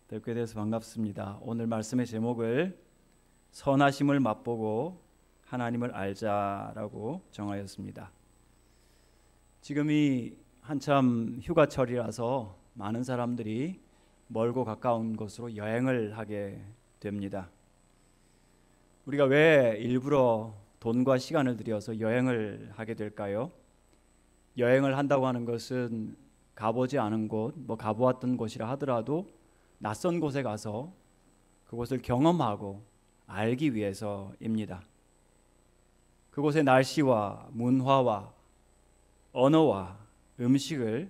뵙게 돼서 반갑습니다. 오늘 말씀의 제목을 선하심을 맛보고 하나님을 알자라고 정하였습니다. 지금이 한참 휴가철이라서 많은 사람들이 멀고 가까운 곳으로 여행을 하게 됩니다. 우리가 왜 일부러 돈과 시간을 들여서 여행을 하게 될까요? 여행을 한다고 하는 것은 가보지 않은 곳, 가보았던 곳이라 하더라도 낯선 곳에 가서 그곳을 경험하고 알기 위해서입니다. 그곳의 날씨와 문화와 언어와 음식을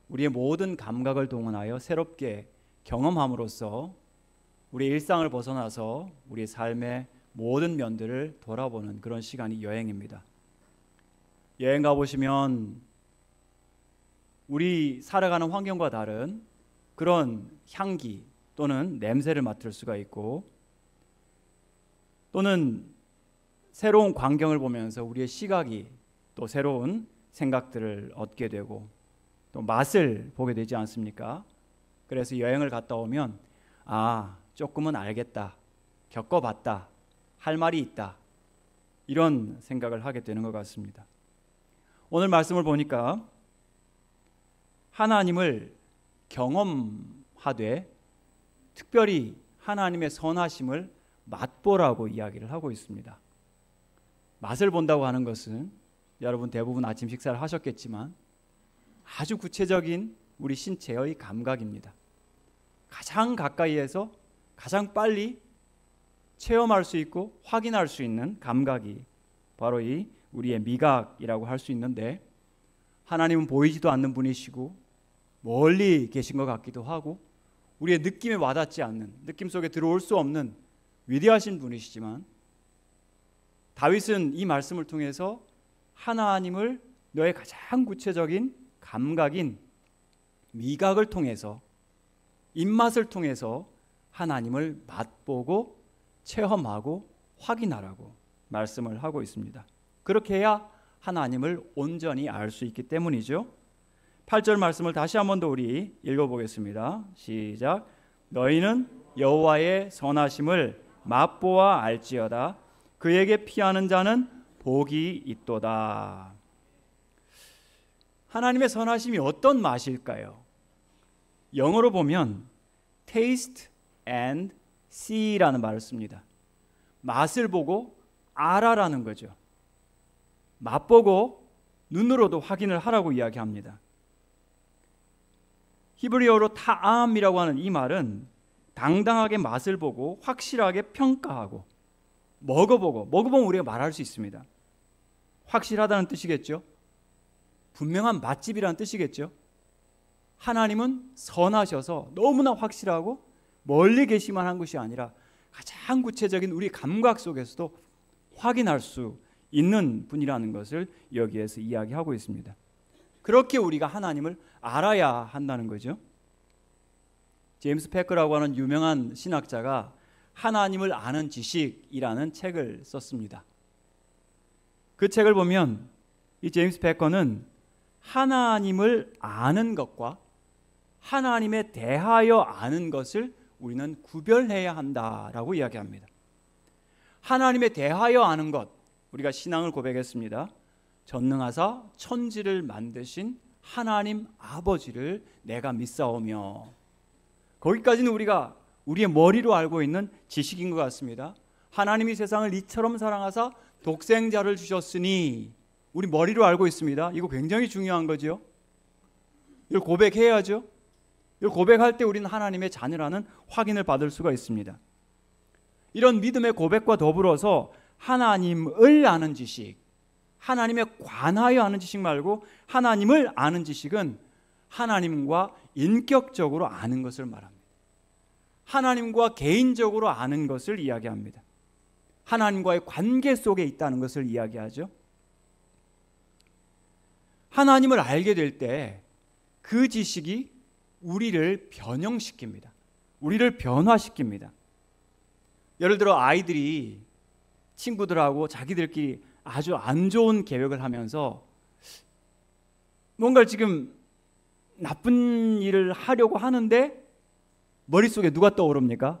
우리의 모든 감각을 동원하여 새롭게 경험함으로써 우리의 일상을 벗어나서 우리의 삶의 모든 면들을 돌아보는 그런 시간이 여행입니다. 여행 가보시면 우리 살아가는 환경과 다른 그런 향기 또는 냄새를 맡을 수가 있고, 또는 새로운 광경을 보면서 우리의 시각이 또 새로운 생각들을 얻게 되고 또 맛을 보게 되지 않습니까? 그래서 여행을 갔다 오면 조금은 알겠다, 겪어봤다, 할 말이 있다, 이런 생각을 하게 되는 것 같습니다. 오늘 말씀을 보니까 하나님을 경험하되 특별히 하나님의 선하심을 맛보라고 이야기를 하고 있습니다. 맛을 본다고 하는 것은 여러분 대부분 아침 식사를 하셨겠지만 아주 구체적인 우리 신체의 감각입니다. 가장 가까이에서 가장 빨리 체험할 수 있고 확인할 수 있는 감각이 바로 이 우리의 미각이라고 할 수 있는데, 하나님은 보이지도 않는 분이시고 멀리 계신 것 같기도 하고 우리의 느낌에 와닿지 않는, 느낌 속에 들어올 수 없는 위대하신 분이시지만, 다윗은 이 말씀을 통해서 하나님을 너의 가장 구체적인 감각인 미각을 통해서, 입맛을 통해서 하나님을 맛보고 체험하고 확인하라고 말씀을 하고 있습니다. 그렇게 해야 하나님을 온전히 알 수 있기 때문이죠. 8절 말씀을 다시 한 번 더 우리 읽어보겠습니다. 시작. 너희는 여호와의 선하심을 맛보아 알지어다. 그에게 피하는 자는 복이 있도다. 하나님의 선하심이 어떤 맛일까요? 영어로 보면 taste and see라는 말을 씁니다. 맛을 보고 알아라는 거죠. 맛보고 눈으로도 확인을 하라고 이야기합니다. 히브리어로 타암이라고 하는 이 말은 당당하게 맛을 보고 확실하게 평가하고 먹어보면 우리가 말할 수 있습니다. 확실하다는 뜻이겠죠. 분명한 맛집이라는 뜻이겠죠. 하나님은 선하셔서 너무나 확실하고 멀리 계시만 한 것이 아니라 가장 구체적인 우리 감각 속에서도 확인할 수 있는 분이라는 것을 여기에서 이야기하고 있습니다. 그렇게 우리가 하나님을 알아야 한다는 거죠. 제임스 패커라고 하는 유명한 신학자가 하나님을 아는 지식이라는 책을 썼습니다. 그 책을 보면 이 제임스 패커는 하나님을 아는 것과 하나님에 대하여 아는 것을 우리는 구별해야 한다라고 이야기합니다. 하나님에 대하여 아는 것, 우리가 신앙을 고백했습니다. 전능하사 천지를 만드신 하나님 아버지를 내가 믿사오며, 거기까지는 우리가 우리의 머리로 알고 있는 지식인 것 같습니다. 하나님이 세상을 이처럼 사랑하사 독생자를 주셨으니 우리 머리로 알고 있습니다. 이거 굉장히 중요한 거죠. 이걸 고백해야죠. 이걸 고백할 때 우리는 하나님의 자녀라는 확인을 받을 수가 있습니다. 이런 믿음의 고백과 더불어서 하나님을 아는 지식, 하나님에 관하여 아는 지식 말고 하나님을 아는 지식은 하나님과 인격적으로 아는 것을 말합니다. 하나님과 개인적으로 아는 것을 이야기합니다. 하나님과의 관계 속에 있다는 것을 이야기하죠. 하나님을 알게 될 때 그 지식이 우리를 변형시킵니다. 우리를 변화시킵니다. 예를 들어 아이들이 친구들하고 자기들끼리 아주 안 좋은 계획을 하면서 뭔가 지금 나쁜 일을 하려고 하는데 머릿속에 누가 떠오릅니까?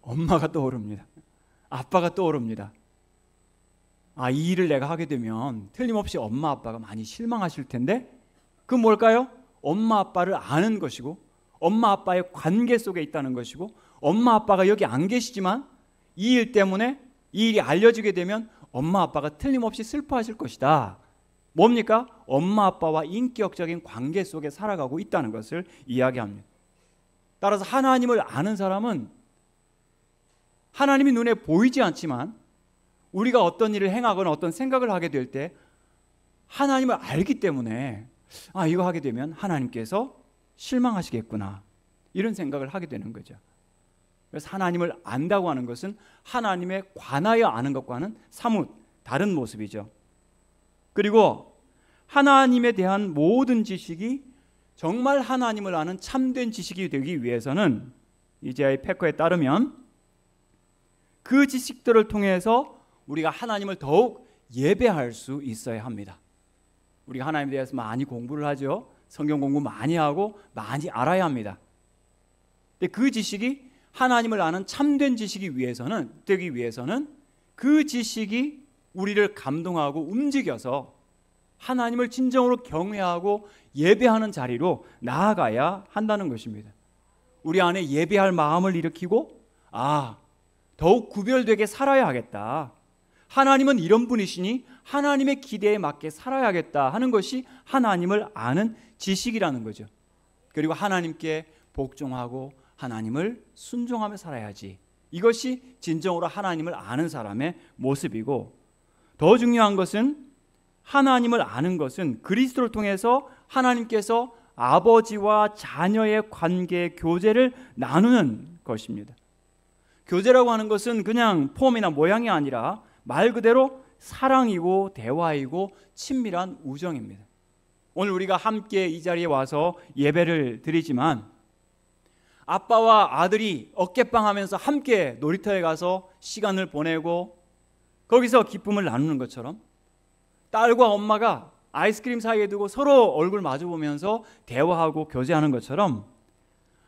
엄마가 떠오릅니다. 아빠가 떠오릅니다. 이 일을 내가 하게 되면 틀림없이 엄마 아빠가 많이 실망하실 텐데, 그건 뭘까요? 엄마 아빠를 아는 것이고 엄마 아빠의 관계 속에 있다는 것이고, 엄마 아빠가 여기 안 계시지만 이 일 때문에 이 일이 알려지게 되면 엄마 아빠가 틀림없이 슬퍼하실 것이다. 뭡니까? 엄마 아빠와 인격적인 관계 속에 살아가고 있다는 것을 이야기합니다. 따라서 하나님을 아는 사람은 하나님이 눈에 보이지 않지만 우리가 어떤 일을 행하거나 어떤 생각을 하게 될 때 하나님을 알기 때문에 이거 하게 되면 하나님께서 실망하시겠구나, 이런 생각을 하게 되는 거죠. 그래서 하나님을 안다고 하는 것은 하나님에 관하여 아는 것과는 사뭇 다른 모습이죠. 그리고 하나님에 대한 모든 지식이 정말 하나님을 아는 참된 지식이 되기 위해서는 이제야의 패커에 따르면 그 지식들을 통해서 우리가 하나님을 더욱 예배할 수 있어야 합니다. 우리가 하나님에 대해서 많이 공부를 하죠. 성경 공부 많이 하고 많이 알아야 합니다. 근데 그 지식이 하나님을 아는 참된 지식이 되기 위해서는 그 지식이 우리를 감동하고 움직여서 하나님을 진정으로 경외하고 예배하는 자리로 나아가야 한다는 것입니다. 우리 안에 예배할 마음을 일으키고 더욱 구별되게 살아야 하겠다, 하나님은 이런 분이시니 하나님의 기대에 맞게 살아야겠다 하는 것이 하나님을 아는 지식이라는 거죠. 그리고 하나님께 복종하고 하나님을 순종하며 살아야지, 이것이 진정으로 하나님을 아는 사람의 모습이고, 더 중요한 것은 하나님을 아는 것은 그리스도를 통해서 하나님께서 아버지와 자녀의 관계, 교제를 나누는 것입니다. 교제라고 하는 것은 그냥 폼이나 모양이 아니라 말 그대로 사랑이고 대화이고 친밀한 우정입니다. 오늘 우리가 함께 이 자리에 와서 예배를 드리지만 아빠와 아들이 어깨빵 하면서 함께 놀이터에 가서 시간을 보내고 거기서 기쁨을 나누는 것처럼, 딸과 엄마가 아이스크림 사이에 두고 서로 얼굴 마주보면서 대화하고 교제하는 것처럼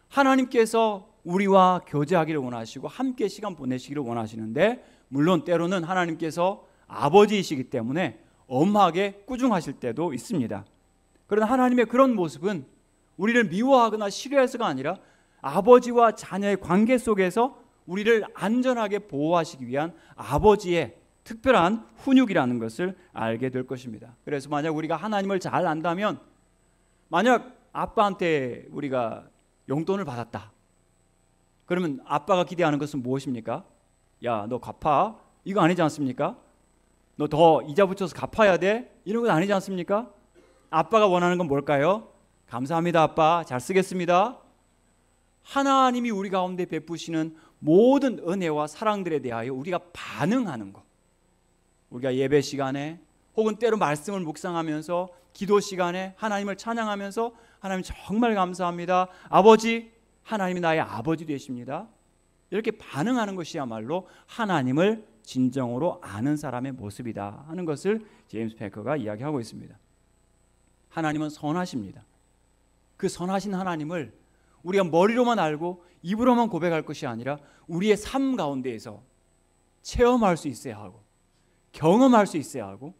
하나님께서 우리와 교제하기를 원하시고 함께 시간 보내시기를 원하시는데, 물론 때로는 하나님께서 아버지이시기 때문에 엄하게 꾸중하실 때도 있습니다. 그러나 하나님의 그런 모습은 우리를 미워하거나 싫어해서가 아니라 아버지와 자녀의 관계 속에서 우리를 안전하게 보호하시기 위한 아버지의 특별한 훈육이라는 것을 알게 될 것입니다. 그래서 만약 우리가 하나님을 잘 안다면, 만약 아빠한테 우리가 용돈을 받았다, 그러면 아빠가 기대하는 것은 무엇입니까? 야, 너 갚아, 이거 아니지 않습니까? 너 더 이자 붙여서 갚아야 돼, 이런 건 아니지 않습니까? 아빠가 원하는 건 뭘까요? 감사합니다 아빠, 잘 쓰겠습니다. 하나님이 우리 가운데 베푸시는 모든 은혜와 사랑들에 대하여 우리가 반응하는 것, 우리가 예배 시간에 혹은 때로 말씀을 묵상하면서 기도 시간에 하나님을 찬양하면서 하나님 정말 감사합니다, 아버지, 하나님이 나의 아버지 되십니다, 이렇게 반응하는 것이야말로 하나님을 진정으로 아는 사람의 모습이다 하는 것을 제임스 패커가 이야기하고 있습니다. 하나님은 선하십니다. 그 선하신 하나님을 우리가 머리로만 알고 입으로만 고백할 것이 아니라 우리의 삶 가운데에서 체험할 수 있어야 하고 경험할 수 있어야 하고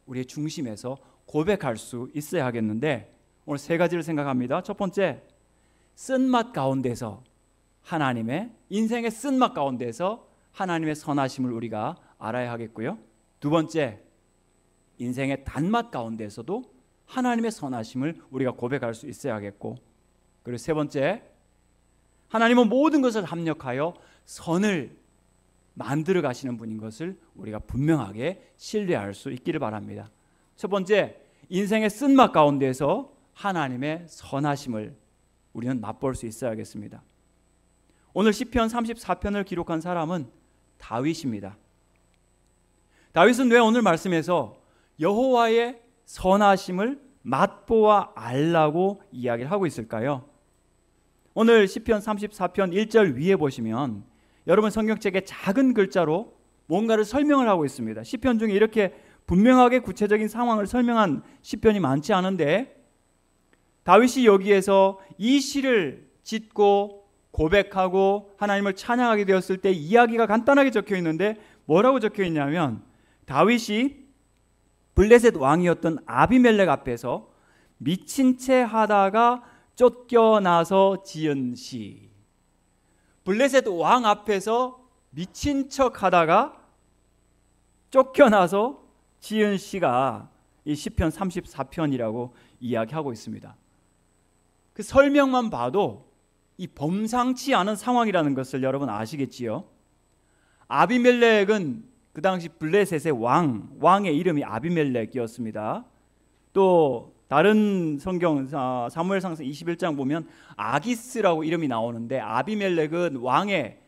우리의 중심에서 고백할 수 있어야 하겠는데, 오늘 세 가지를 생각합니다. 첫 번째, 쓴맛 가운데서 하나님의, 인생의 쓴맛 가운데서 하나님의 선하심을 우리가 알아야 하겠고요. 두 번째, 인생의 단맛 가운데서도 하나님의 선하심을 우리가 고백할 수 있어야 하겠고, 그리고 세 번째, 하나님은 모든 것을 합력하여 선을 만들어 가시는 분인 것을 우리가 분명하게 신뢰할 수 있기를 바랍니다. 첫 번째, 인생의 쓴맛 가운데서 하나님의 선하심을 우리는 맛볼 수 있어야겠습니다. 오늘 시편 34편을 기록한 사람은 다윗입니다. 다윗은 왜 오늘 말씀에서 여호와의 선하심을 맛보아 알라고 이야기를 하고 있을까요? 오늘 시편 34편 1절 위에 보시면 여러분 성경책에 작은 글자로 뭔가를 설명을 하고 있습니다. 시편 중에 이렇게 분명하게 구체적인 상황을 설명한 시편이 많지 않은데, 다윗이 여기에서 이 시를 짓고 고백하고 하나님을 찬양하게 되었을 때 이야기가 간단하게 적혀 있는데 뭐라고 적혀 있냐면 다윗이 블레셋 왕이었던 아비멜렉 앞에서 미친 채 하다가 쫓겨나서 지은 시. 블레셋 왕 앞에서 미친 척 하다가 쫓겨나서 지은 시가 이 시편 34편이라고 이야기하고 있습니다. 그 설명만 봐도 이 범상치 않은 상황이라는 것을 여러분 아시겠지요? 아비멜렉은 그 당시 블레셋의 왕의 이름이 아비멜렉이었습니다. 또 다른 성경 사무엘상서 21장 보면 아기스라고 이름이 나오는데 아비멜렉은 왕의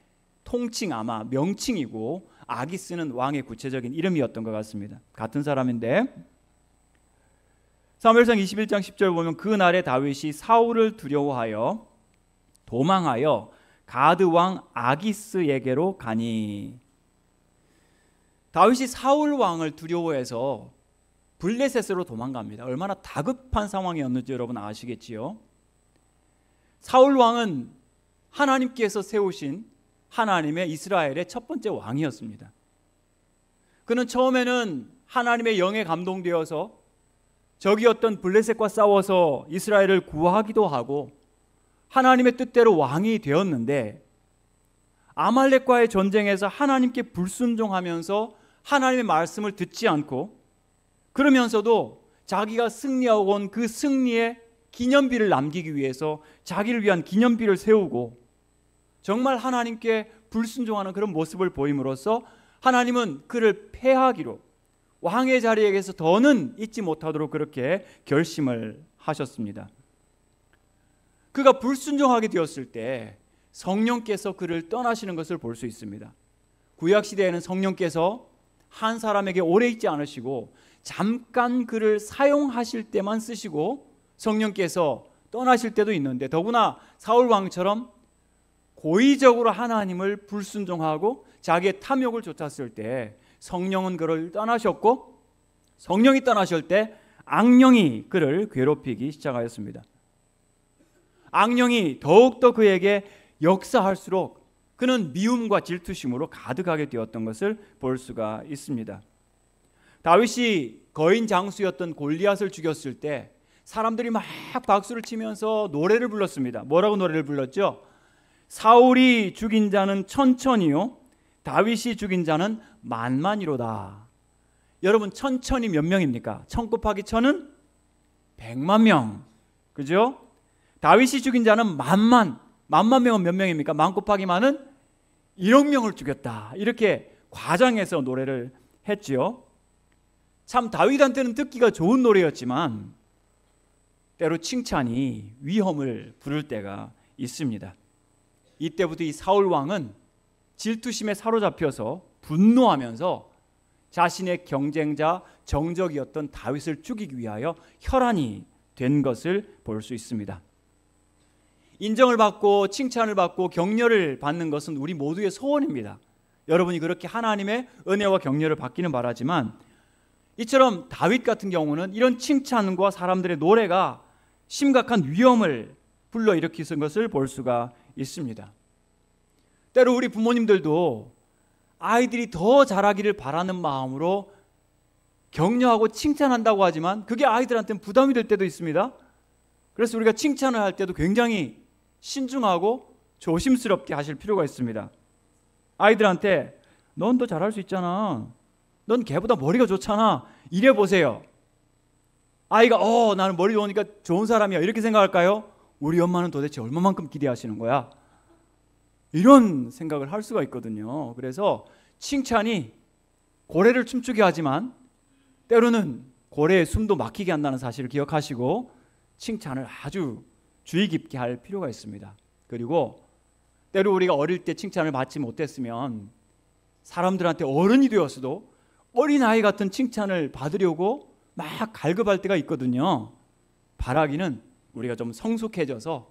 통칭 아마 명칭이고 아기스는 왕의 구체적인 이름이었던 것 같습니다. 같은 사람인데 사무엘상 21장 10절 보면 그날에 다윗이 사울을 두려워하여 도망하여 가드 왕 아기스에게로 가니. 다윗이 사울 왕을 두려워해서 블레셋으로 도망갑니다. 얼마나 다급한 상황이었는지 여러분 아시겠지요? 사울 왕은 하나님께서 세우신 하나님의 이스라엘의 첫 번째 왕이었습니다. 그는 처음에는 하나님의 영에 감동되어서 적이었던 블레셋과 싸워서 이스라엘을 구하기도 하고 하나님의 뜻대로 왕이 되었는데 아말렉과의 전쟁에서 하나님께 불순종하면서 하나님의 말씀을 듣지 않고 그러면서도 자기가 승리하고 온 그 승리의 기념비를 남기기 위해서 자기를 위한 기념비를 세우고 정말 하나님께 불순종하는 그런 모습을 보임으로써 하나님은 그를 폐하기로 왕의 자리에서 더는 있지 못하도록 그렇게 결심을 하셨습니다. 그가 불순종하게 되었을 때 성령께서 그를 떠나시는 것을 볼 수 있습니다. 구약시대에는 성령께서 한 사람에게 오래 있지 않으시고 잠깐 그를 사용하실 때만 쓰시고 성령께서 떠나실 때도 있는데 더구나 사울 왕처럼 고의적으로 하나님을 불순종하고 자기의 탐욕을 쫓았을 때 성령은 그를 떠나셨고 성령이 떠나실 때 악령이 그를 괴롭히기 시작하였습니다. 악령이 더욱더 그에게 역사할수록 그는 미움과 질투심으로 가득하게 되었던 것을 볼 수가 있습니다. 다윗이 거인 장수였던 골리앗을 죽였을 때 사람들이 막 박수를 치면서 노래를 불렀습니다. 뭐라고 노래를 불렀죠? 사울이 죽인 자는 천천히요 다윗이 죽인 자는 만만이로다. 여러분 천천히 몇 명입니까? 1000 곱하기 1000은 100만 명. 그죠? 다윗이 죽인 자는 만만 명은 몇 명입니까? 만 곱하기 만은 1억 명을 죽였다. 이렇게 과장해서 노래를 했지요. 참 다윗한테는 듣기가 좋은 노래였지만 때로 칭찬이 위험을 부를 때가 있습니다. 이때부터 이 사울 왕은 질투심에 사로잡혀서 분노하면서 자신의 경쟁자 정적이었던 다윗을 죽이기 위하여 혈안이 된 것을 볼 수 있습니다. 인정을 받고 칭찬을 받고 격려를 받는 것은 우리 모두의 소원입니다. 여러분이 그렇게 하나님의 은혜와 격려를 받기는 바라지만 이처럼 다윗 같은 경우는 이런 칭찬과 사람들의 노래가 심각한 위험을 불러일으키는 것을 볼 수가 있습니다. 때로 우리 부모님들도 아이들이 더 잘하기를 바라는 마음으로 격려하고 칭찬한다고 하지만 그게 아이들한테는 부담이 될 때도 있습니다. 그래서 우리가 칭찬을 할 때도 굉장히 신중하고 조심스럽게 하실 필요가 있습니다. 아이들한테 넌 더 잘할 수 있잖아. 넌 걔보다 머리가 좋잖아. 이래 보세요. 아이가 나는 머리 좋으니까 좋은 사람이야 이렇게 생각할까요? 우리 엄마는 도대체 얼마만큼 기대하시는 거야? 이런 생각을 할 수가 있거든요. 그래서 칭찬이 고래를 춤추게 하지만 때로는 고래의 숨도 막히게 한다는 사실을 기억하시고 칭찬을 아주 주의 깊게 할 필요가 있습니다. 그리고 때로 우리가 어릴 때 칭찬을 받지 못했으면 사람들한테 어른이 되었어도 어린아이 같은 칭찬을 받으려고 막 갈급할 때가 있거든요. 바라기는 우리가 좀 성숙해져서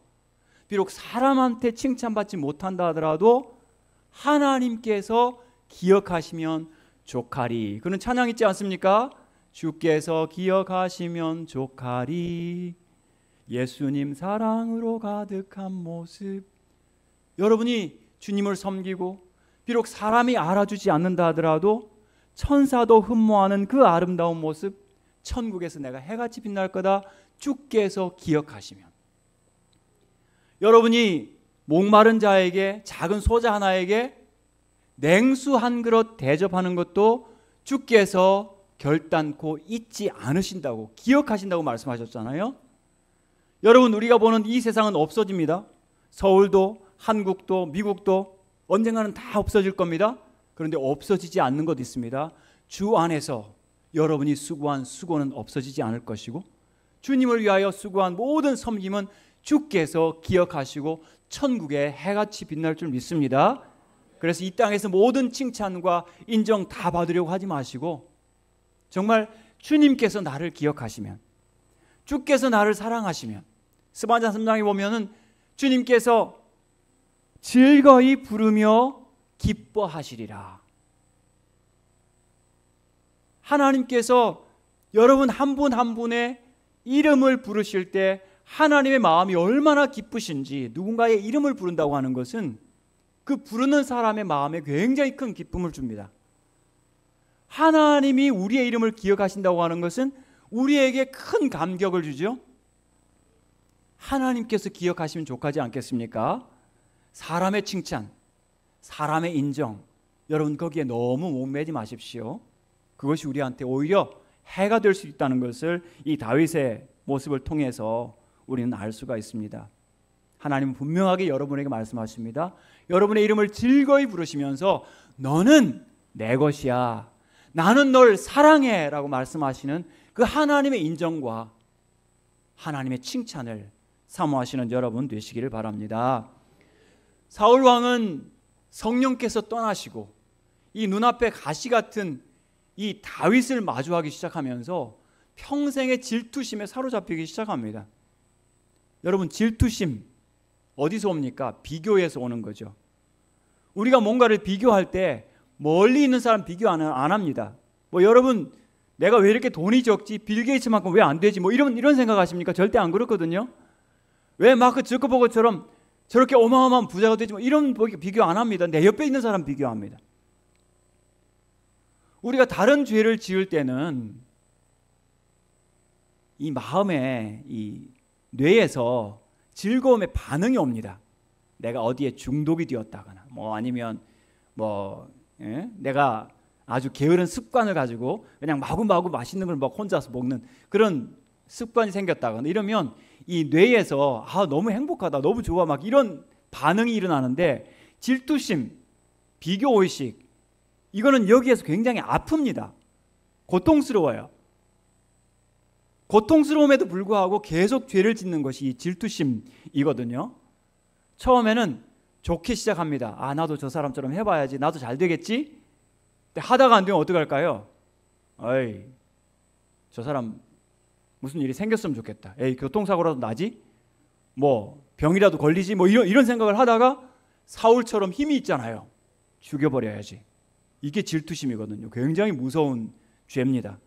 비록 사람한테 칭찬받지 못한다 하더라도 하나님께서 기억하시면 좋가리. 그런 찬양 있지 않습니까? 주께서 기억하시면 좋가리. 예수님 사랑으로 가득한 모습. 여러분이 주님을 섬기고 비록 사람이 알아주지 않는다 하더라도 천사도 흠모하는 그 아름다운 모습, 천국에서 내가 해같이 빛날 거다 주께서 기억하시면, 여러분이 목마른 자에게, 작은 소자 하나에게 냉수 한 그릇 대접하는 것도 주께서 결단코 잊지 않으신다고, 기억하신다고 말씀하셨잖아요. 여러분, 우리가 보는 이 세상은 없어집니다. 서울도, 한국도, 미국도 언젠가는 다 없어질 겁니다. 그런데 없어지지 않는 것 있습니다. 주 안에서 여러분이 수고한 수고는 없어지지 않을 것이고, 주님을 위하여 수고한 모든 섬김은 주께서 기억하시고 천국에 해같이 빛날 줄 믿습니다. 그래서 이 땅에서 모든 칭찬과 인정 다 받으려고 하지 마시고, 정말 주님께서 나를 기억하시면, 주께서 나를 사랑하시면, 스바냐 3장에 보면은 주님께서 즐거이 부르며 기뻐하시리라. 하나님께서 여러분 한 분 한 분의 이름을 부르실 때 하나님의 마음이 얼마나 기쁘신지, 누군가의 이름을 부른다고 하는 것은 그 부르는 사람의 마음에 굉장히 큰 기쁨을 줍니다. 하나님이 우리의 이름을 기억하신다고 하는 것은 우리에게 큰 감격을 주죠. 하나님께서 기억하시면 족하지 않겠습니까? 사람의 칭찬, 사람의 인정, 여러분 거기에 너무 목매지 마십시오. 그것이 우리한테 오히려 해가 될 수 있다는 것을 이 다윗의 모습을 통해서 우리는 알 수가 있습니다. 하나님은 분명하게 여러분에게 말씀하십니다. 여러분의 이름을 즐거이 부르시면서 너는 내 것이야, 나는 널 사랑해 라고 말씀하시는 그 하나님의 인정과 하나님의 칭찬을 사모하시는 여러분 되시기를 바랍니다. 사울 왕은 성령께서 떠나시고 이 눈앞에 가시 같은 이 다윗을 마주하기 시작하면서 평생의 질투심에 사로잡히기 시작합니다. 여러분, 질투심 어디서 옵니까? 비교에서 오는 거죠. 우리가 뭔가를 비교할 때 멀리 있는 사람 비교 안 합니다. 뭐 여러분, 내가 왜 이렇게 돈이 적지? 빌 게이츠만큼 왜 안 되지? 뭐 이런 생각하십니까? 절대 안 그렇거든요. 왜 마크 zuckerberg처럼 저렇게 어마어마한 부자가 되지? 뭐 이런 비교 안 합니다. 내 옆에 있는 사람 비교합니다. 우리가 다른 죄를 지을 때는 이 마음에, 이 뇌에서 즐거움의 반응이 옵니다. 내가 어디에 중독이 되었다거나, 뭐 아니면 내가 아주 게으른 습관을 가지고 그냥 마구마구 맛있는 걸 막 혼자서 먹는 그런 습관이 생겼다거나 이러면 이 뇌에서 너무 행복하다, 너무 좋아, 막 이런 반응이 일어나는데, 질투심, 비교의식, 이거는 여기에서 굉장히 아픕니다. 고통스러워요. 고통스러움에도 불구하고 계속 죄를 짓는 것이 이 질투심이거든요. 처음에는 좋게 시작합니다. 나도 저 사람처럼 해봐야지, 나도 잘 되겠지. 근데 하다가 안 되면 어떡할까요? 저 사람 무슨 일이 생겼으면 좋겠다. 교통사고라도 나지? 뭐 병이라도 걸리지? 뭐 이런 생각을 하다가 사울처럼 힘이 있잖아요. 죽여버려야지. 이게 질투심이거든요. 굉장히 무서운 죄입니다.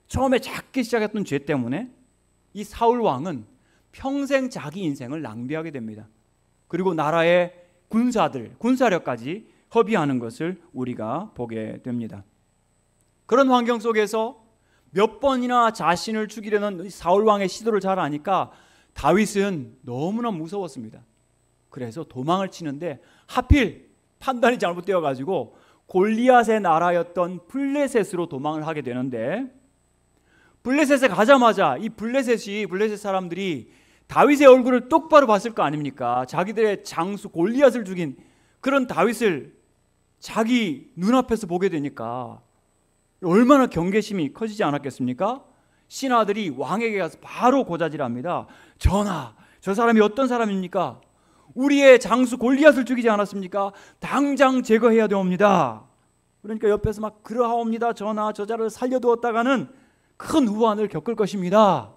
처음에 작게 시작했던 죄 때문에 이 사울 왕은 평생 자기 인생을 낭비하게 됩니다. 그리고 나라의 군사력까지 허비하는 것을 우리가 보게 됩니다. 그런 환경 속에서 몇 번이나 자신을 죽이려는 사울 왕의 시도를 잘 아니까 다윗은 너무나 무서웠습니다. 그래서 도망을 치는데 하필 판단이 잘못되어 가지고 골리앗의 나라였던 블레셋으로 도망을 하게 되는데, 블레셋에 가자마자 이 블레셋 사람들이 다윗의 얼굴을 똑바로 봤을 거 아닙니까? 자기들의 장수 골리앗을 죽인 그런 다윗을 자기 눈앞에서 보게 되니까 얼마나 경계심이 커지지 않았겠습니까? 신하들이 왕에게 가서 바로 고자질합니다. 전하, 저 사람이 어떤 사람입니까? 우리의 장수 골리앗을 죽이지 않았습니까? 당장 제거해야 되옵니다. 그러니까 옆에서 막 그러하옵니다. 전하, 저자를 살려두었다가는 큰 후환을 겪을 것입니다.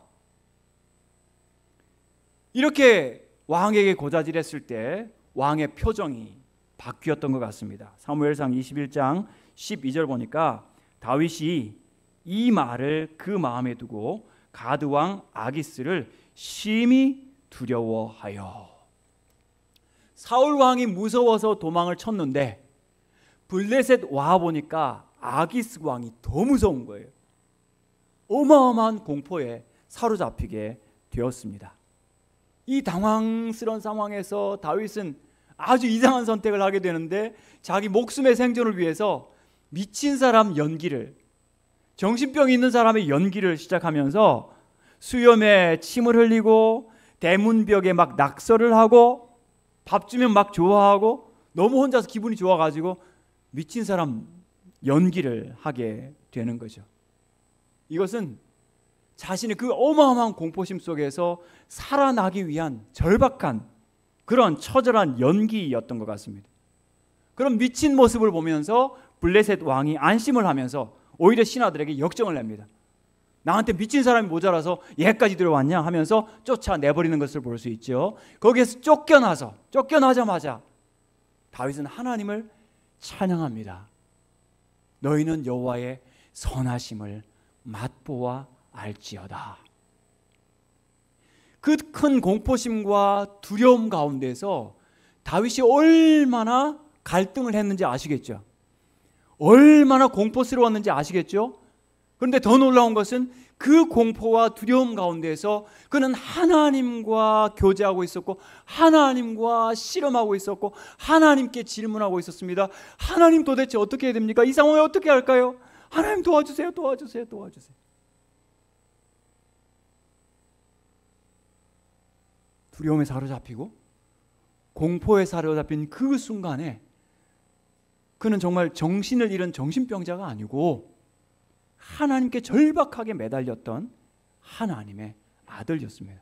이렇게 왕에게 고자질했을 때 왕의 표정이 바뀌었던 것 같습니다. 사무엘상 21장 12절 보니까 다윗이 이 말을 그 마음에 두고 가드 왕 아기스를 심히 두려워하여. 사울 왕이 무서워서 도망을 쳤는데 블레셋 와 보니까 아기스 왕이 더 무서운 거예요. 어마어마한 공포에 사로잡히게 되었습니다. 이 당황스러운 상황에서 다윗은 아주 이상한 선택을 하게 되는데 자기 목숨의 생존을 위해서 미친 사람 연기를, 정신병이 있는 사람의 연기를 시작하면서 수염에 침을 흘리고 대문벽에 막 낙서를 하고 밥 주면 막 좋아하고 너무 혼자서 기분이 좋아가지고 미친 사람 연기를 하게 되는 거죠. 이것은 자신의 그 어마어마한 공포심 속에서 살아나기 위한 절박한 그런 처절한 연기였던 것 같습니다. 그런 미친 모습을 보면서 블레셋 왕이 안심을 하면서 오히려 신하들에게 역정을 냅니다. 나한테 미친 사람이 모자라서 얘까지 들어왔냐 하면서 쫓아내버리는 것을 볼 수 있죠. 거기에서 쫓겨나자마자 다윗은 하나님을 찬양합니다. 너희는 여호와의 선하심을 맛보아 알지어다. 그 큰 공포심과 두려움 가운데서 다윗이 얼마나 갈등을 했는지 아시겠죠? 얼마나 공포스러웠는지 아시겠죠? 그런데 더 놀라운 것은 그 공포와 두려움 가운데서 그는 하나님과 교제하고 있었고 하나님과 씨름하고 있었고 하나님께 질문하고 있었습니다. 하나님 도대체 어떻게 해야 됩니까? 이 상황에 어떻게 할까요? 하나님 도와주세요. 도와주세요. 도와주세요. 두려움에 사로잡히고 공포에 사로잡힌 그 순간에 그는 정말 정신을 잃은 정신병자가 아니고 하나님께 절박하게 매달렸던 하나님의 아들이었습니다.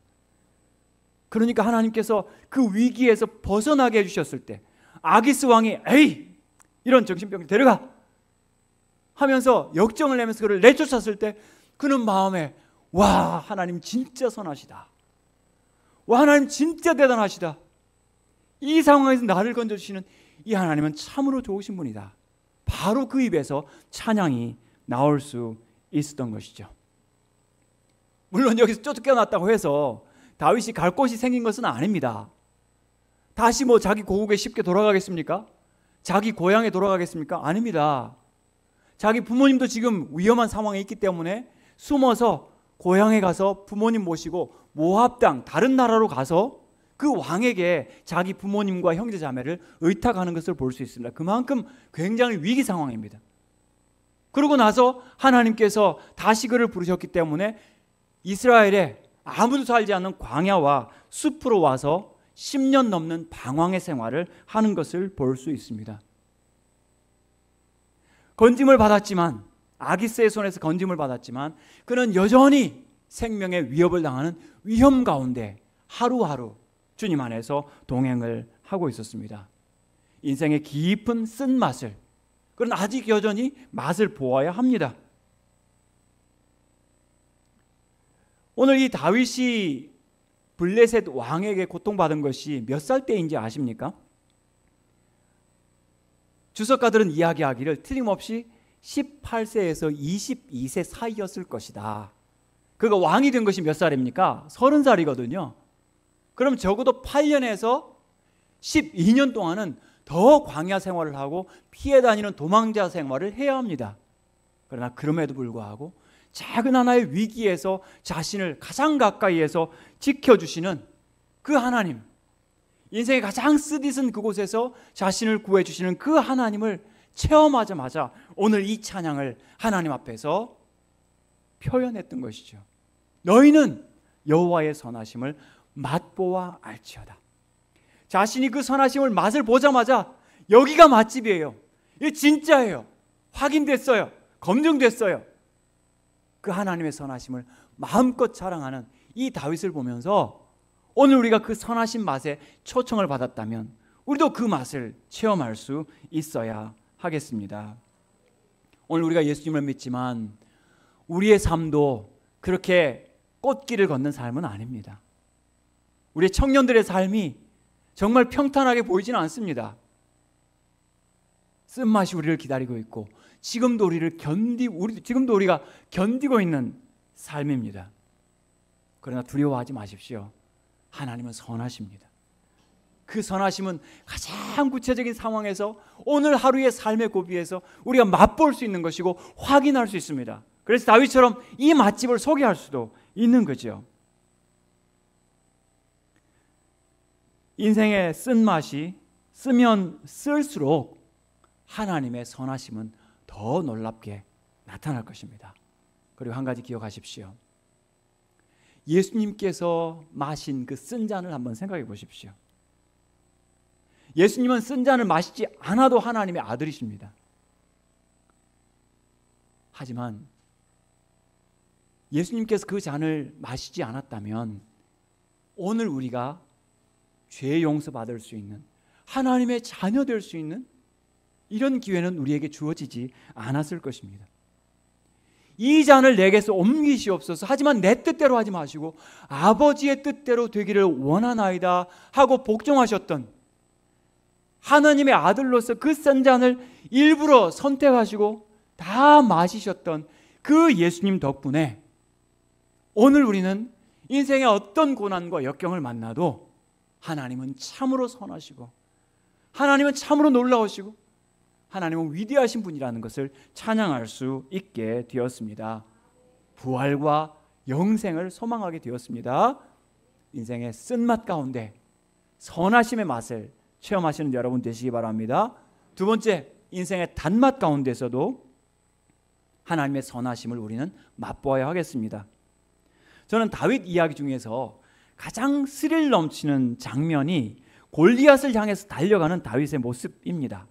그러니까 하나님께서 그 위기에서 벗어나게 해주셨을 때 아기스 왕이 에이 이런 정신병자 데려가 하면서 역정을 내면서 그를 내쫓았을 때 그는 마음에 와 하나님 진짜 선하시다. 와 하나님 진짜 대단하시다. 이 상황에서 나를 건져주시는 이 하나님은 참으로 좋으신 분이다. 바로 그 입에서 찬양이 나올 수 있었던 것이죠. 물론 여기서 쫓겨났다고 해서 다윗이 갈 곳이 생긴 것은 아닙니다. 다시 자기 고국에 쉽게 돌아가겠습니까? 자기 고향에 돌아가겠습니까? 아닙니다. 자기 부모님도 지금 위험한 상황에 있기 때문에 숨어서 고향에 가서 부모님 모시고 모압 땅 다른 나라로 가서 그 왕에게 자기 부모님과 형제 자매를 의탁하는 것을 볼 수 있습니다. 그만큼 굉장히 위기 상황입니다. 그러고 나서 하나님께서 다시 그를 부르셨기 때문에 이스라엘에 아무도 살지 않는 광야와 숲으로 와서 10년 넘는 방황의 생활을 하는 것을 볼 수 있습니다. 건짐을 받았지만 아기스의 손에서 건짐을 받았지만 그는 여전히 생명의 위협을 당하는 위험 가운데 하루하루 주님 안에서 동행을 하고 있었습니다. 인생의 깊은 쓴맛을 그러나 아직 여전히 맛을 보아야 합니다. 오늘 이 다윗이 블레셋 왕에게 고통받은 것이 몇 살 때인지 아십니까? 주석가들은 이야기하기를 틀림없이 18세에서 22세 사이였을 것이다. 그가 왕이 된 것이 몇 살입니까? 30살이거든요. 그럼 적어도 8년에서 12년 동안은 더 광야 생활을 하고 피해 다니는 도망자 생활을 해야 합니다. 그러나 그럼에도 불구하고 작은 하나의 위기에서 자신을 가장 가까이에서 지켜주시는 그 하나님, 인생의 가장 쓰디쓴 그곳에서 자신을 구해주시는 그 하나님을 체험하자마자 오늘 이 찬양을 하나님 앞에서 표현했던 것이죠. 너희는 여호와의 선하심을 맛보아 알지어다. 자신이 그 선하심을 맛을 보자마자 여기가 맛집이에요. 이게 진짜예요. 확인됐어요. 검증됐어요. 그 하나님의 선하심을 마음껏 자랑하는 이 다윗을 보면서 오늘 우리가 그 선하신 맛에 초청을 받았다면 우리도 그 맛을 체험할 수 있어야 하겠습니다. 오늘 우리가 예수님을 믿지만 우리의 삶도 그렇게 꽃길을 걷는 삶은 아닙니다. 우리 청년들의 삶이 정말 평탄하게 보이지는 않습니다. 쓴맛이 우리를 기다리고 있고 지금도 우리가 견디고 있는 삶입니다. 그러나 두려워하지 마십시오. 하나님은 선하십니다. 그 선하심은 가장 구체적인 상황에서 오늘 하루의 삶의 고비에서 우리가 맛볼 수 있는 것이고 확인할 수 있습니다. 그래서 다윗처럼 이 맛집을 소개할 수도 있는 거죠. 인생의 쓴맛이 쓰면 쓸수록 하나님의 선하심은 더 놀랍게 나타날 것입니다. 그리고 한 가지 기억하십시오. 예수님께서 마신 그 쓴 잔을 한번 생각해 보십시오. 예수님은 쓴 잔을 마시지 않아도 하나님의 아들이십니다. 하지만 예수님께서 그 잔을 마시지 않았다면 오늘 우리가 죄 용서받을 수 있는, 하나님의 자녀 될 수 있는 이런 기회는 우리에게 주어지지 않았을 것입니다. 이 잔을 내게서 옮기시옵소서. 하지만 내 뜻대로 하지 마시고 아버지의 뜻대로 되기를 원하나이다 하고 복종하셨던 하나님의 아들로서 그 쓴 잔을 일부러 선택하시고 다 마시셨던 그 예수님 덕분에 오늘 우리는 인생의 어떤 고난과 역경을 만나도 하나님은 참으로 선하시고 하나님은 참으로 놀라우시고 하나님은 위대하신 분이라는 것을 찬양할 수 있게 되었습니다. 부활과 영생을 소망하게 되었습니다. 인생의 쓴맛 가운데 선하심의 맛을 체험하시는 여러분 되시기 바랍니다. 두 번째, 인생의 단맛 가운데서도 하나님의 선하심을 우리는 맛보아야 하겠습니다. 저는 다윗 이야기 중에서 가장 스릴 넘치는 장면이 골리앗을 향해서 달려가는 다윗의 모습입니다.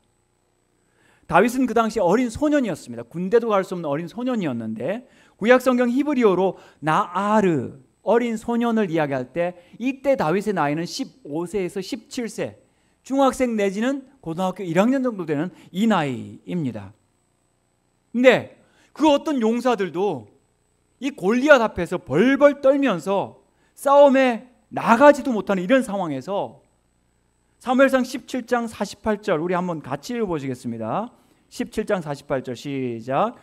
다윗은 그 당시 어린 소년이었습니다. 군대도 갈 수 없는 어린 소년이었는데 구약성경 히브리어로 나아르, 어린 소년을 이야기할 때 이때 다윗의 나이는 15세에서 17세, 중학생 내지는 고등학교 1학년 정도 되는 이 나이입니다. 근데 그 어떤 용사들도 이 골리앗 앞에서 벌벌 떨면서 싸움에 나가지도 못하는 이런 상황에서 사무엘상 17장 48절 우리 한번 같이 읽어보시겠습니다. 17장 48절 시작.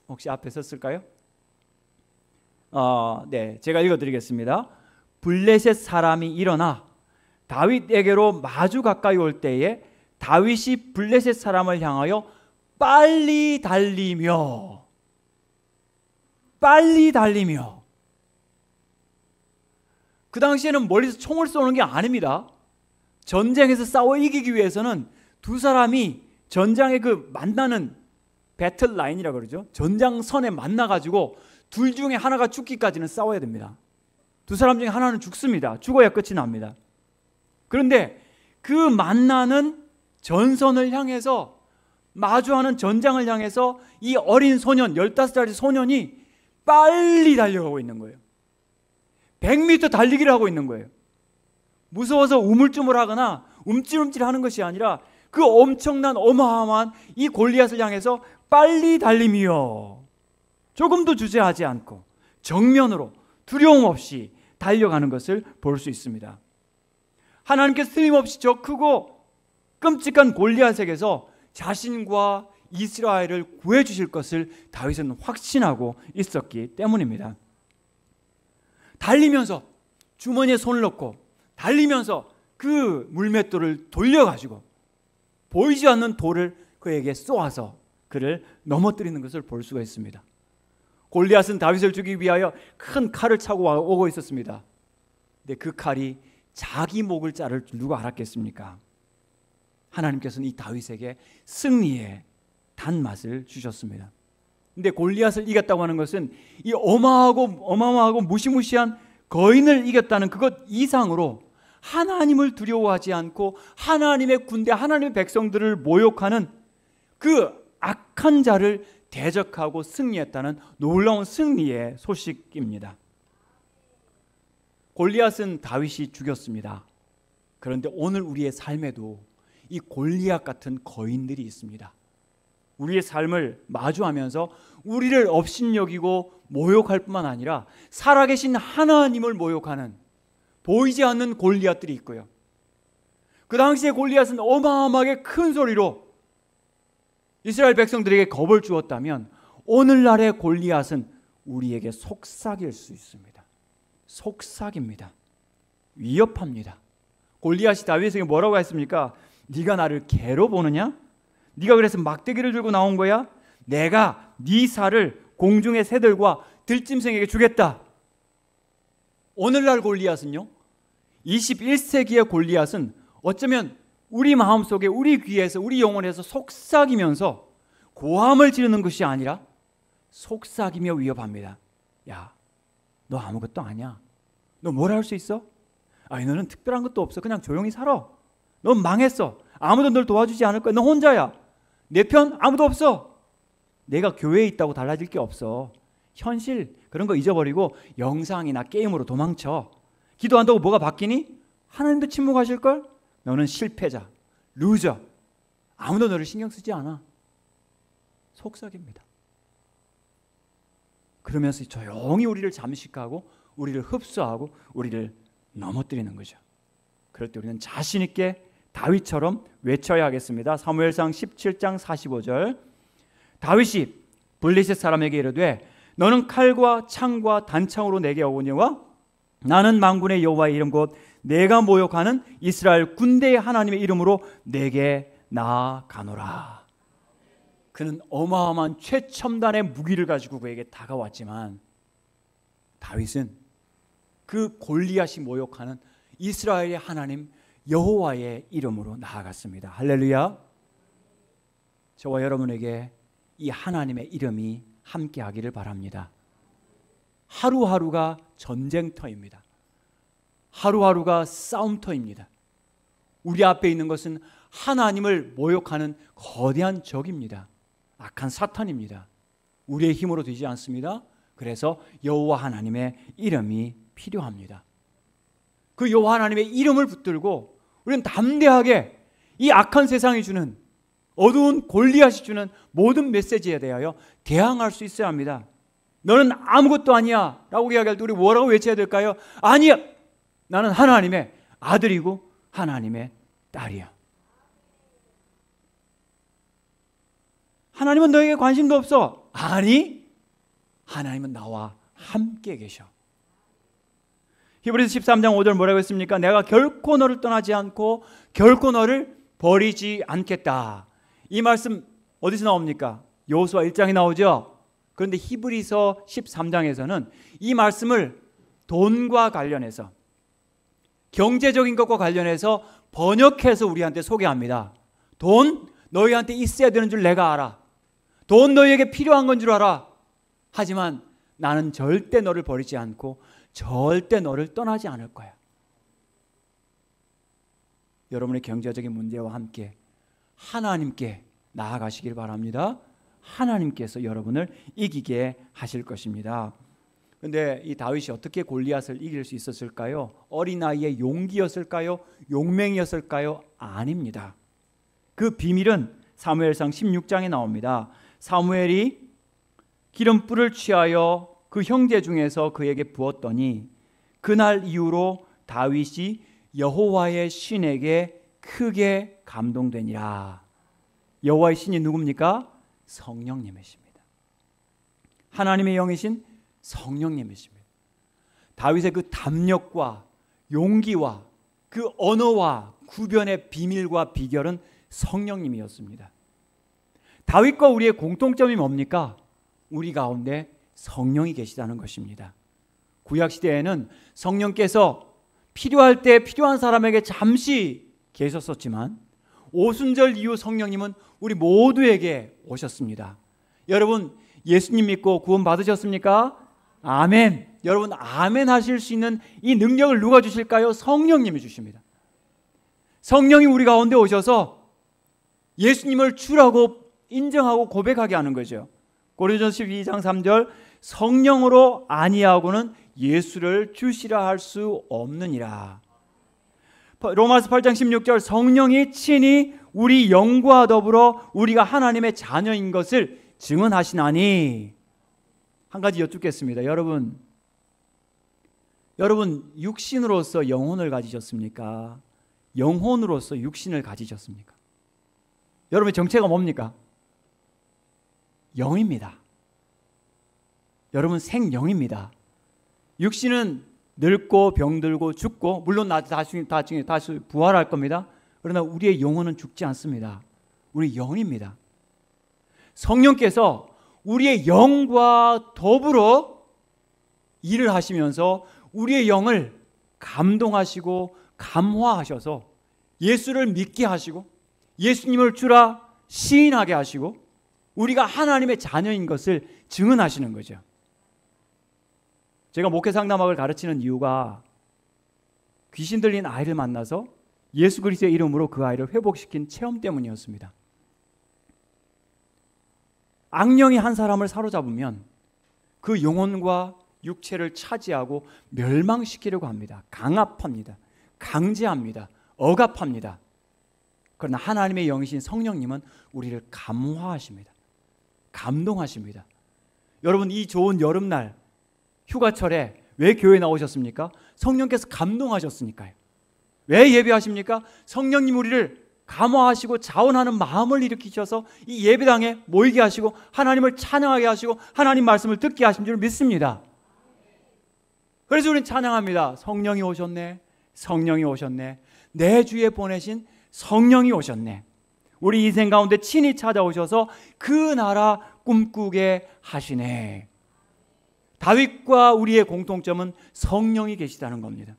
혹시 앞에 썼을까요? 네, 제가 읽어드리겠습니다. 블레셋 사람이 일어나 다윗에게로 마주 가까이 올 때에 다윗이 블레셋 사람을 향하여 빨리 달리며 그 당시에는 멀리서 총을 쏘는 게 아닙니다. 전쟁에서 싸워 이기기 위해서는 두 사람이 전장의 그 만나는 배틀 라인이라고 그러죠. 전장선에 만나가지고 둘 중에 하나가 죽기까지는 싸워야 됩니다. 두 사람 중에 하나는 죽습니다. 죽어야 끝이 납니다. 그런데 그 만나는 전선을 향해서 마주하는 전장을 향해서 이 어린 소년 15살짜리 소년이 빨리 달려가고 있는 거예요. 100m 달리기를 하고 있는 거예요. 무서워서 우물쭈물하거나 움찔움찔하는 것이 아니라 그 엄청난 어마어마한 이 골리앗을 향해서 빨리 달리며 조금도 주저하지 않고 정면으로 두려움 없이 달려가는 것을 볼 수 있습니다. 하나님께서 틀림없이 저 크고 끔찍한 골리앗에게서 자신과 이스라엘을 구해주실 것을 다윗은 확신하고 있었기 때문입니다. 달리면서 주머니에 손을 넣고 달리면서 그 물맷돌을 돌려가지고 보이지 않는 돌을 그에게 쏘아서 그를 넘어뜨리는 것을 볼 수가 있습니다. 골리앗은 다윗을 죽이기 위하여 큰 칼을 차고 오고 있었습니다. 근데 그 칼이 자기 목을 자를 줄 누가 알았겠습니까? 하나님께서는 이 다윗에게 승리의 단맛을 주셨습니다. 근데 골리앗을 이겼다고 하는 것은 이 어마어마하고 무시무시한 거인을 이겼다는 그것 이상으로 하나님을 두려워하지 않고 하나님의 군대, 하나님의 백성들을 모욕하는 그 악한 자를 대적하고 승리했다는 놀라운 승리의 소식입니다. 골리앗은 다윗이 죽였습니다. 그런데 오늘 우리의 삶에도 이 골리앗 같은 거인들이 있습니다. 우리의 삶을 마주하면서 우리를 업신여기고 모욕할 뿐만 아니라 살아계신 하나님을 모욕하는 보이지 않는 골리앗들이 있고요. 그 당시에 골리앗은 어마어마하게 큰 소리로 이스라엘 백성들에게 겁을 주었다면 오늘날의 골리앗은 우리에게 속삭일 수 있습니다. 속삭입니다. 위협합니다. 골리앗이 다윗에게 뭐라고 했습니까? 네가 나를 개로 보느냐? 네가 그래서 막대기를 들고 나온 거야? 내가 네 살을 공중의 새들과 들짐승에게 주겠다. 오늘날 골리앗은요, 21세기의 골리앗은 어쩌면 우리 마음속에, 우리 귀에서, 우리 영혼에서 속삭이면서 고함을 지르는 것이 아니라 속삭이며 위협합니다. 야, 너 아무것도 아니야. 너 뭘 할 수 있어? 아니, 너는 특별한 것도 없어. 그냥 조용히 살아. 넌 망했어. 아무도 널 도와주지 않을 거야. 너 혼자야. 내 편 아무도 없어. 내가 교회에 있다고 달라질 게 없어. 현실 그런 거 잊어버리고 영상이나 게임으로 도망쳐. 기도한다고 뭐가 바뀌니? 하나님도 침묵하실걸? 너는 실패자, 루저. 아무도 너를 신경 쓰지 않아. 속삭입니다. 그러면서 조용히 우리를 잠식하고 우리를 흡수하고 우리를 넘어뜨리는 거죠. 그럴 때 우리는 자신 있게 다윗처럼 외쳐야 하겠습니다. 사무엘상 17장 45절. 다윗이 블레셋 사람에게 이르되 너는 칼과 창과 단창으로 내게 오거니와 나는 만군의 여호와의 이름 곧 내가 모욕하는 이스라엘 군대의 하나님의 이름으로 내게 나아가노라. 그는 어마어마한 최첨단의 무기를 가지고 그에게 다가왔지만 다윗은 그 골리앗이 모욕하는 이스라엘의 하나님 여호와의 이름으로 나아갔습니다. 할렐루야. 저와 여러분에게 이 하나님의 이름이 함께하기를 바랍니다. 하루하루가 전쟁터입니다. 하루하루가 싸움터입니다. 우리 앞에 있는 것은 하나님을 모욕하는 거대한 적입니다. 악한 사탄입니다. 우리의 힘으로 되지 않습니다. 그래서 여호와 하나님의 이름이 필요합니다. 그 여호와 하나님의 이름을 붙들고 우리는 담대하게 이 악한 세상이 주는, 어두운 골리앗이 주는 모든 메시지에 대하여 대항할 수 있어야 합니다. 너는 아무것도 아니야 라고 이야기할 때 우리 뭐라고 외쳐야 될까요? 아니야, 나는 하나님의 아들이고 하나님의 딸이야. 하나님은 너에게 관심도 없어. 아니, 하나님은 나와 함께 계셔. 히브리서 13장 5절 뭐라고 했습니까? 내가 결코 너를 떠나지 않고 결코 너를 버리지 않겠다. 이 말씀 어디서 나옵니까? 여호수아 1장에 나오죠. 그런데 히브리서 13장에서는 이 말씀을 돈과 관련해서, 경제적인 것과 관련해서 번역해서 우리한테 소개합니다. 돈 너희한테 있어야 되는 줄 내가 알아. 돈 너희에게 필요한 건 줄 알아. 하지만 나는 절대 너를 버리지 않고 절대 너를 떠나지 않을 거야. 여러분의 경제적인 문제와 함께 하나님께 나아가시길 바랍니다. 하나님께서 여러분을 이기게 하실 것입니다. 그런데 이 다윗이 어떻게 골리앗을 이길 수 있었을까요? 어린아이의 용기였을까요? 용맹이었을까요? 아닙니다. 그 비밀은 사무엘상 16장에 나옵니다. 사무엘이 기름불을 취하여 그 형제 중에서 그에게 부었더니 그날 이후로 다윗이 여호와의 신에게 크게 감동되니라. 여호와의 신이 누굽니까? 성령님이십니다. 하나님의 영이신 성령님이십니다. 다윗의 그 담력과 용기와 그 언어와 구변의 비밀과 비결은 성령님이었습니다. 다윗과 우리의 공통점이 뭡니까? 우리 가운데 성령이 계시다는 것입니다. 구약시대에는 성령께서 필요할 때 필요한 사람에게 잠시 계셨었지만 오순절 이후 성령님은 우리 모두에게 오셨습니다. 여러분, 예수님 믿고 구원 받으셨습니까? 아멘. 여러분, 아멘 하실 수 있는 이 능력을 누가 주실까요? 성령님이 주십니다. 성령이 우리 가운데 오셔서 예수님을 주라고 인정하고 고백하게 하는 거죠. 고린도전서 12장 3절 성령으로 아니하고는 예수를 주시라 할 수 없느니라. 로마서 8장 16절 성령이 친히 우리 영과 더불어 우리가 하나님의 자녀인 것을 증언하시나니. 한 가지 여쭙겠습니다. 여러분 육신으로서 영혼을 가지셨습니까? 영혼으로서 육신을 가지셨습니까? 여러분의 정체가 뭡니까? 영입니다. 여러분 생영입니다. 육신은 늙고 병들고 죽고, 물론 나중에 다시 부활할 겁니다. 그러나 우리의 영혼은 죽지 않습니다. 우리 영입니다. 성령께서 우리의 영과 더불어 일을 하시면서 우리의 영을 감동하시고 감화하셔서 예수를 믿게 하시고 예수님을 주라 시인하게 하시고 우리가 하나님의 자녀인 것을 증언하시는 거죠. 제가 목회 상담학을 가르치는 이유가 귀신 들린 아이를 만나서 예수 그리스도의 이름으로 그 아이를 회복시킨 체험 때문이었습니다. 악령이 한 사람을 사로잡으면 그 영혼과 육체를 차지하고 멸망시키려고 합니다. 강압합니다. 강제합니다. 억압합니다. 그러나 하나님의 영이신 성령님은 우리를 감화하십니다. 감동하십니다. 여러분, 이 좋은 여름날 휴가철에 왜 교회에 나오셨습니까? 성령께서 감동하셨으니까요. 왜 예배하십니까? 성령님 우리를 감화하시고 자원하는 마음을 일으키셔서 이 예배당에 모이게 하시고 하나님을 찬양하게 하시고 하나님 말씀을 듣게 하신 줄 믿습니다. 그래서 우리는 찬양합니다. 성령이 오셨네. 성령이 오셨네. 내 주에 보내신 성령이 오셨네. 우리 인생 가운데 친히 찾아오셔서 그 나라 꿈꾸게 하시네. 다윗과 우리의 공통점은 성령이 계시다는 겁니다.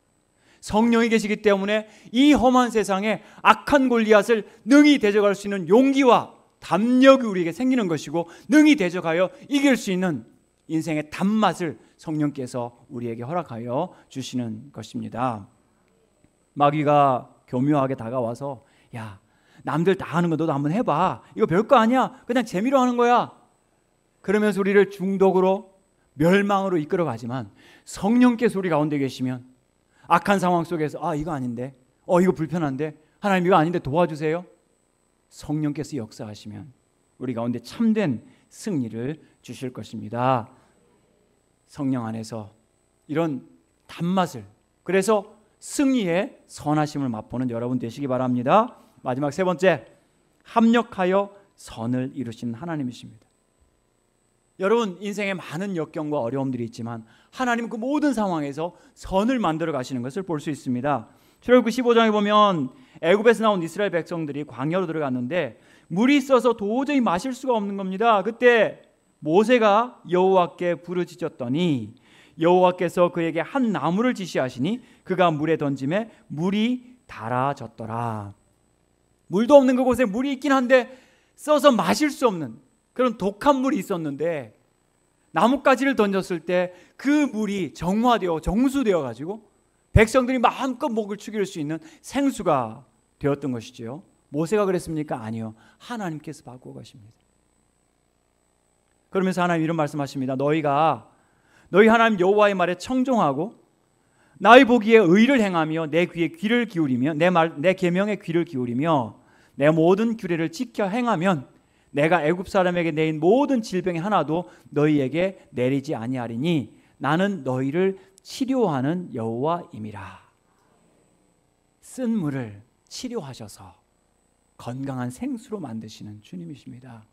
성령이 계시기 때문에 이 험한 세상에 악한 골리앗을 능히 대적할 수 있는 용기와 담력이 우리에게 생기는 것이고 능히 대적하여 이길 수 있는 인생의 단맛을 성령께서 우리에게 허락하여 주시는 것입니다. 마귀가 교묘하게 다가와서 야, 남들 다 하는 거 너도 한번 해봐. 이거 별거 아니야. 그냥 재미로 하는 거야. 그러면서 우리를 중독으로 멸망으로 이끌어가지만 성령께서 우리 가운데 계시면 악한 상황 속에서 이거 아닌데, 이거 불편한데, 하나님 이거 아닌데 도와주세요. 성령께서 역사하시면 우리 가운데 참된 승리를 주실 것입니다. 성령 안에서 이런 단맛을, 그래서 승리의 선하심을 맛보는 여러분 되시기 바랍니다. 마지막 세 번째, 합력하여 선을 이루신 하나님이십니다. 여러분, 인생에 많은 역경과 어려움들이 있지만 하나님은 그 모든 상황에서 선을 만들어 가시는 것을 볼 수 있습니다. 출애굽기 15장에 보면 애굽에서 나온 이스라엘 백성들이 광야로 들어갔는데 물이 있어서 도저히 마실 수가 없는 겁니다. 그때 모세가 여호와께 부르짖었더니 여호와께서 그에게 한 나무를 지시하시니 그가 물에 던짐에 물이 달아졌더라. 물도 없는 그곳에 물이 있긴 한데 써서 마실 수 없는 그런 독한 물이 있었는데 나뭇가지를 던졌을 때 그 물이 정화되어 정수되어 가지고 백성들이 마음껏 목을 축일 수 있는 생수가 되었던 것이지요. 모세가 그랬습니까? 아니요. 하나님께서 바꾸어 가십니다. 그러면서 하나님 이런 말씀하십니다. 너희 하나님 여호와의 말에 청종하고 나의 보기에 의를 행하며 내 귀에 귀를 기울이며 내 계명에 귀를 기울이며 내 모든 규례를 지켜 행하면 내가 애굽 사람에게 내린 모든 질병의 하나도 너희에게 내리지 아니하리니 나는 너희를 치료하는 여호와임이라. 쓴 물을 치료하셔서 건강한 생수로 만드시는 주님이십니다.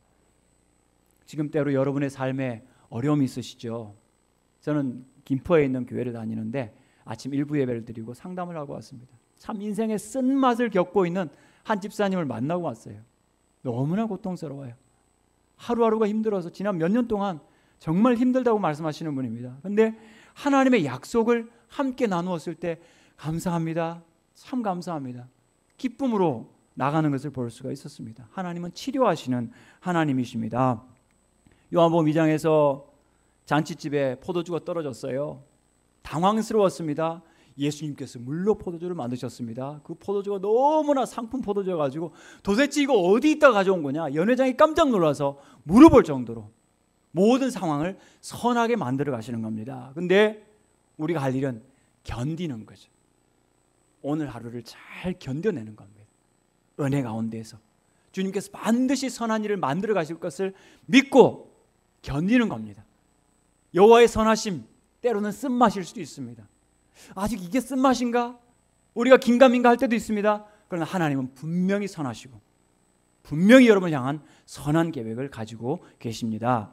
지금 때로 여러분의 삶에 어려움이 있으시죠? 저는 김포에 있는 교회를 다니는데 아침 일부 예배를 드리고 상담을 하고 왔습니다. 참 인생의 쓴맛을 겪고 있는 한 집사님을 만나고 왔어요. 너무나 고통스러워요. 하루하루가 힘들어서 지난 몇 년 동안 정말 힘들다고 말씀하시는 분입니다. 그런데 하나님의 약속을 함께 나누었을 때 감사합니다. 참 감사합니다. 기쁨으로 나가는 것을 볼 수가 있었습니다. 하나님은 치료하시는 하나님이십니다. 요한복음 2장에서 잔치집에 포도주가 떨어졌어요. 당황스러웠습니다. 예수님께서 물로 포도주를 만드셨습니다. 그 포도주가 너무나 상품 포도주여가지고 도대체 이거 어디 있다 가져온 거냐, 연회장이 깜짝 놀라서 물어볼 정도로 모든 상황을 선하게 만들어 가시는 겁니다. 근데 우리가 할 일은 견디는 거죠. 오늘 하루를 잘 견뎌내는 겁니다. 은혜 가운데에서 주님께서 반드시 선한 일을 만들어 가실 것을 믿고 견디는 겁니다. 여호와의 선하심, 때로는 쓴맛일 수도 있습니다. 아직 이게 쓴맛인가? 우리가 긴가민가 할 때도 있습니다. 그러나 하나님은 분명히 선하시고 분명히 여러분을 향한 선한 계획을 가지고 계십니다.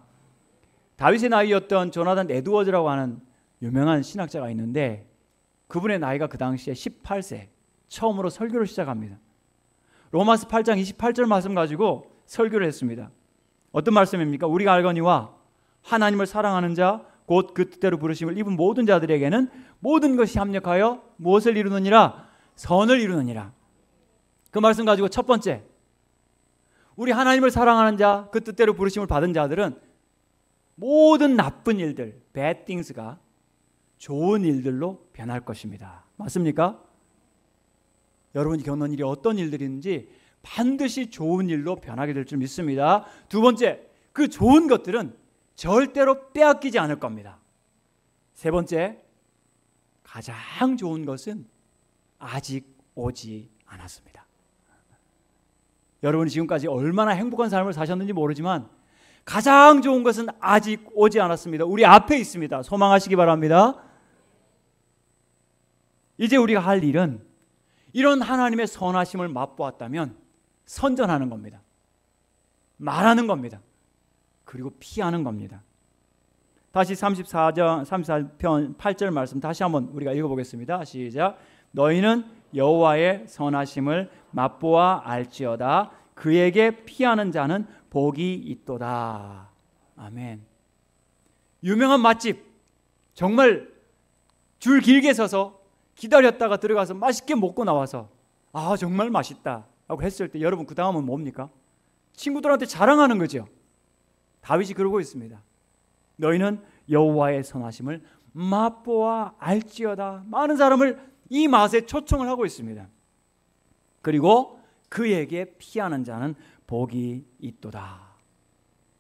다윗의 나이였던 조나단 에드워즈라고 하는 유명한 신학자가 있는데 그분의 나이가 그 당시에 18세, 처음으로 설교를 시작합니다. 로마서 8장 28절 말씀 가지고 설교를 했습니다. 어떤 말씀입니까? 우리가 알거니와 하나님을 사랑하는 자 곧 그 뜻대로 부르심을 입은 모든 자들에게는 모든 것이 합력하여 무엇을 이루느니라? 선을 이루느니라. 그 말씀 가지고 첫 번째, 우리 하나님을 사랑하는 자, 그 뜻대로 부르심을 받은 자들은 모든 나쁜 일들, bad things가 좋은 일들로 변할 것입니다. 맞습니까? 여러분이 겪는 일이 어떤 일들인지 반드시 좋은 일로 변하게 될 줄 믿습니다. 두 번째, 그 좋은 것들은 절대로 빼앗기지 않을 겁니다. 세 번째, 가장 좋은 것은 아직 오지 않았습니다. 여러분이 지금까지 얼마나 행복한 삶을 사셨는지 모르지만 가장 좋은 것은 아직 오지 않았습니다. 우리 앞에 있습니다. 소망하시기 바랍니다. 이제 우리가 할 일은 이런 하나님의 선하심을 맛보았다면 선전하는 겁니다. 말하는 겁니다. 그리고 피하는 겁니다. 다시 34편 8절 말씀 다시 한번 우리가 읽어보겠습니다. 시작. 너희는 여호와의 선하심을 맛보아 알지어다. 그에게 피하는 자는 복이 있도다. 아멘. 유명한 맛집, 정말 줄 길게 서서 기다렸다가 들어가서 맛있게 먹고 나와서 아 정말 맛있다 라고 했을 때 여러분 그 다음은 뭡니까? 친구들한테 자랑하는 거죠. 다윗이 그러고 있습니다. 너희는 여호와의 선하심을 맛보아 알지어다. 많은 사람을 이 맛에 초청을 하고 있습니다. 그리고 그에게 피하는 자는 복이 있도다.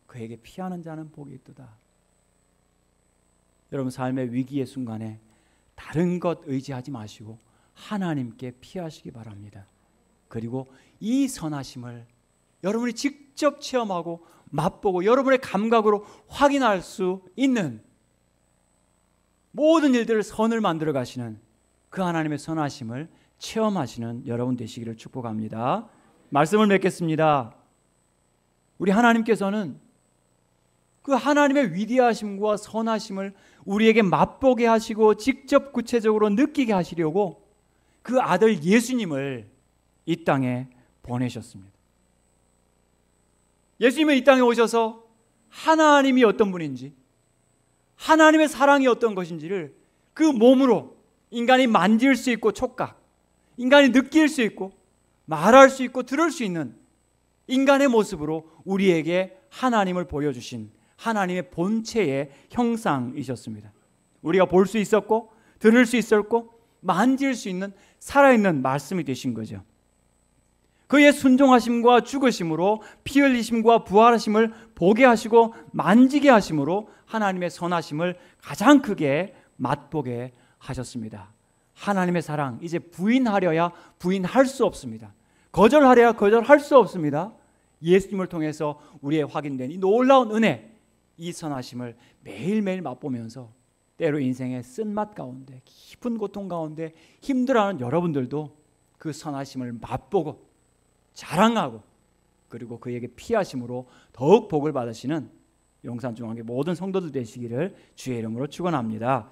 그에게 피하는 자는 복이 있도다. 여러분 삶의 위기의 순간에 다른 것 의지하지 마시고 하나님께 피하시기 바랍니다. 그리고 이 선하심을 여러분이 직접 체험하고 맛보고 여러분의 감각으로 확인할 수 있는 모든 일들을 선을 만들어 가시는 그 하나님의 선하심을 체험하시는 여러분 되시기를 축복합니다. 말씀을 맺겠습니다. 우리 하나님께서는 그 하나님의 위대하심과 선하심을 우리에게 맛보게 하시고 직접 구체적으로 느끼게 하시려고 그 아들 예수님을 이 땅에 보내셨습니다. 예수님은 이 땅에 오셔서 하나님이 어떤 분인지, 하나님의 사랑이 어떤 것인지를 그 몸으로 인간이 만질 수 있고 촉각, 인간이 느낄 수 있고 말할 수 있고 들을 수 있는 인간의 모습으로 우리에게 하나님을 보여주신 하나님의 본체의 형상이셨습니다. 우리가 볼 수 있었고 들을 수 있었고 만질 수 있는 살아있는 말씀이 되신 거죠. 그의 순종하심과 죽으심으로 피 흘리심과 부활하심을 보게 하시고 만지게 하심으로 하나님의 선하심을 가장 크게 맛보게 하셨습니다. 하나님의 사랑 이제 부인하려야 부인할 수 없습니다. 거절하려야 거절할 수 없습니다. 예수님을 통해서 우리의 확인된 이 놀라운 은혜, 이 선하심을 매일매일 맛보면서 때로 인생의 쓴맛 가운데 깊은 고통 가운데 힘들어하는 여러분들도 그 선하심을 맛보고 자랑하고 그리고 그에게 피하심으로 더욱 복을 받으시는 용산중앙교 모든 성도들 되시기를 주의 이름으로 축원합니다.